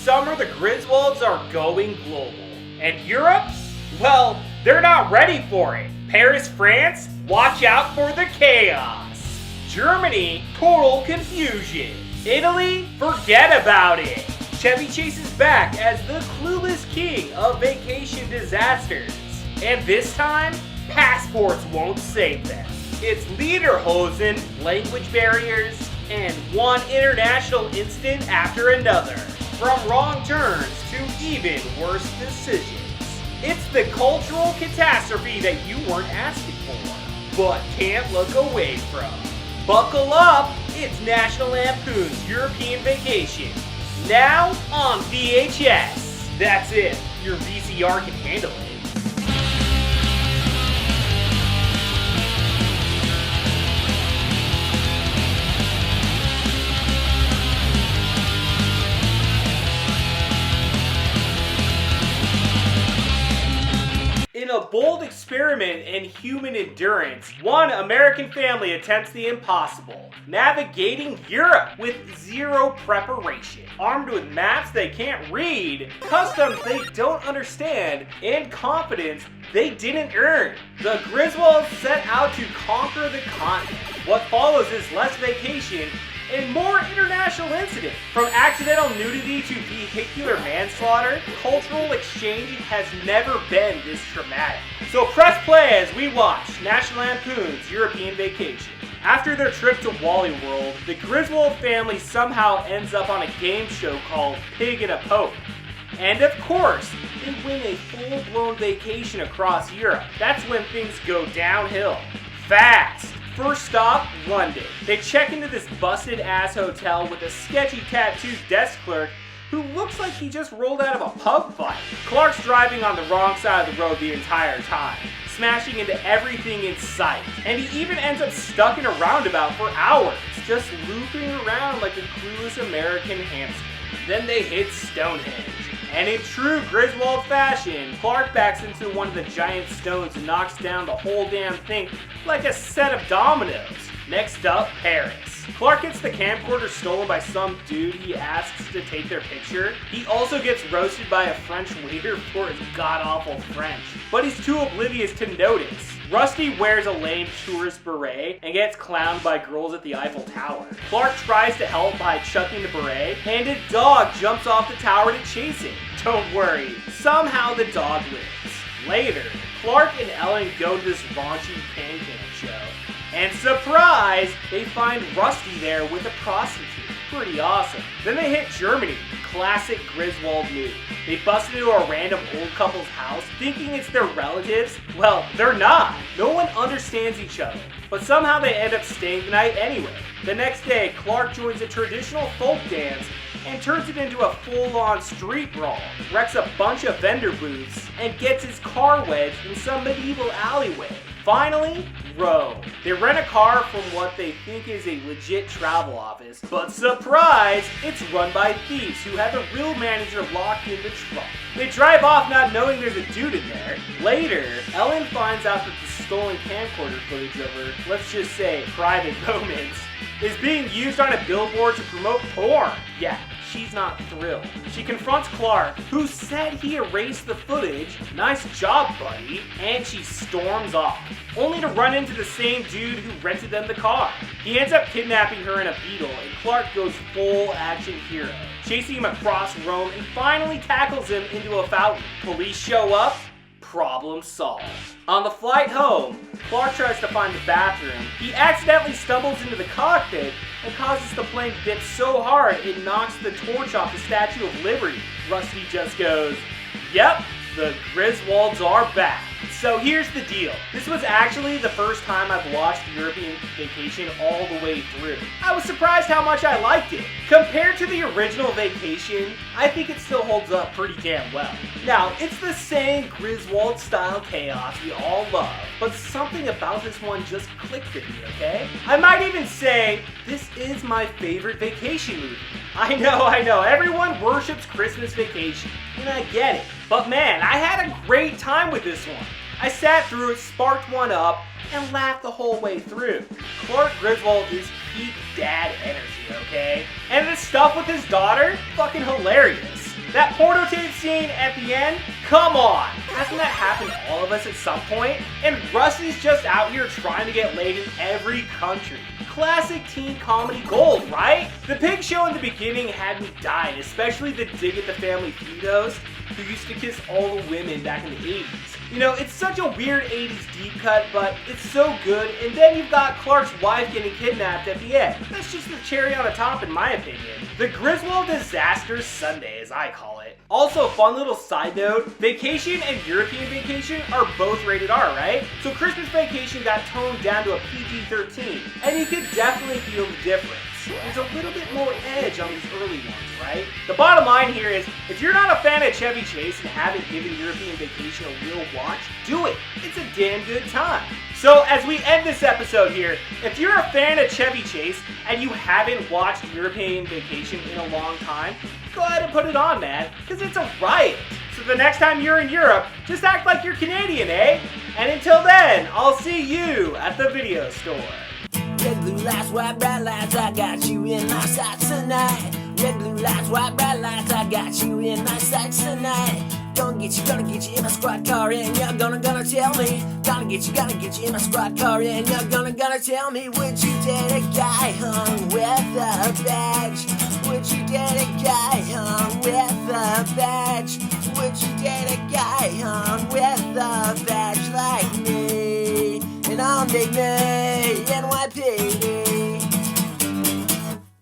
summer, the Griswolds are going global. And Europe? Well, they're not ready for it. Paris, France? Watch out for the chaos. Germany? Total confusion. Italy? Forget about it. Chevy chases back as the clueless king of vacation disasters. And this time, passports won't save them. It's lederhosen, language barriers, and one international incident after another. From wrong turns to even worse decisions. It's the cultural catastrophe that you weren't asking for, but can't look away from. Buckle up, it's National Lampoon's European Vacation. Now on VHS. That's it, your VCR can handle it. In a bold experiment in human endurance, one American family attempts the impossible, navigating Europe with zero preparation. Armed with maps they can't read, customs they don't understand, and confidence they didn't earn. The Griswolds set out to conquer the continent. What follows is less vacation and more international incidents. From accidental nudity to vehicular manslaughter, cultural exchange has never been this traumatic. So press play as we watch National Lampoon's European Vacation. After their trip to Wally World, the Griswold family somehow ends up on a game show called Pig in a Poke. And of course, they win a full-blown vacation across Europe. That's when things go downhill. Fast! First stop, London. They check into this busted-ass hotel with a sketchy tattooed desk clerk who looks like he just rolled out of a pub fight. Clark's driving on the wrong side of the road the entire time, smashing into everything in sight. And he even ends up stuck in a roundabout for hours, just looping around like a clueless American hamster. Then they hit Stonehenge. And in true Griswold fashion, Clark backs into one of the giant stones and knocks down the whole damn thing like a set of dominoes. Next up, Paris. Clark gets the camcorder stolen by some dude he asks to take their picture. He also gets roasted by a French waiter for his god-awful French, but he's too oblivious to notice. Rusty wears a lame tourist beret and gets clowned by girls at the Eiffel Tower. Clark tries to help by chucking the beret, and a dog jumps off the tower to chase it. Don't worry, somehow the dog lives. Later, Clark and Ellen go to this raunchy can-can show. And surprise, they find Rusty there with a prostitute. Pretty awesome. Then they hit Germany. Classic Griswold move. They bust into a random old couple's house thinking it's their relatives. Well, they're not. No one understands each other. But somehow they end up staying the night anyway. The next day, Clark joins a traditional folk dance and turns it into a full-on street brawl, wrecks a bunch of vendor booths, and gets his car wedged in some medieval alleyway. Finally, Rome. They rent a car from what they think is a legit travel office, but surprise, it's run by thieves who have a real manager locked in the trunk. They drive off not knowing there's a dude in there. Later, Ellen finds out that the stolen camcorder footage of her, let's just say, private moments, is being used on a billboard to promote porn. Yeah, she's not thrilled. She confronts Clark, who said he erased the footage, nice job buddy, and she storms off, only to run into the same dude who rented them the car. He ends up kidnapping her in a Beetle, and Clark goes full action hero, chasing him across Rome and finally tackles him into a fountain. Police show up, problem solved. On the flight home, Clark tries to find the bathroom. He accidentally stumbles into the cockpit and causes the plane to dip so hard it knocks the torch off the Statue of Liberty. Rusty just goes, "Yep, the Griswolds are back." So here's the deal. This was actually the first time I've watched European Vacation all the way through. I was surprised how much I liked it. Compared to the original Vacation, I think it still holds up pretty damn well. Now, it's the same Griswold style chaos we all love, but something about this one just clicked with me, okay? I might even say, this is my favorite vacation movie. I know, everyone worships Christmas Vacation, and I get it. But man, I had a great time with this one. I sat through it, sparked one up, and laughed the whole way through. Clark Griswold is peak dad energy, okay? And the stuff with his daughter, fucking hilarious. That porno tape scene at the end? Come on! Hasn't that happened to all of us at some point? And Rusty's just out here trying to get laid in every country. Classic teen comedy gold, right? The pig show in the beginning had me dying, especially the dig at the family feud host who used to kiss all the women back in the 80s. You know, it's such a weird 80s deep cut, but it's so good. And then you've got Clark's wife getting kidnapped at the end. That's just the cherry on the top in my opinion. The Griswold Disaster Sunday, as I call it. Also, fun little side note, Vacation and European Vacation are both rated R, right? So Christmas Vacation got toned down to a PG-13, and you could definitely feel the difference. There's a little bit more edge on these early ones, right? The bottom line here is, if you're not a fan of Chevy Chase and haven't given European Vacation a real watch, do it. It's a damn good time. So as we end this episode here, if you're a fan of Chevy Chase and you haven't watched European Vacation in a long time, go ahead and put it on, man, because it's a riot. So the next time you're in Europe, just act like you're Canadian, eh? And until then, I'll see you at the video store. Red, blue lights, white, bright lights, I got you in my sights tonight. Red, blue lights, white, bright lights, I got you in my sights tonight. Gonna get you in my squad car, and you're gonna tell me. Gonna get you in my squad car, and you're gonna tell me. Would you date a guy hung with a badge? Would you date a guy hung with a badge? Would you date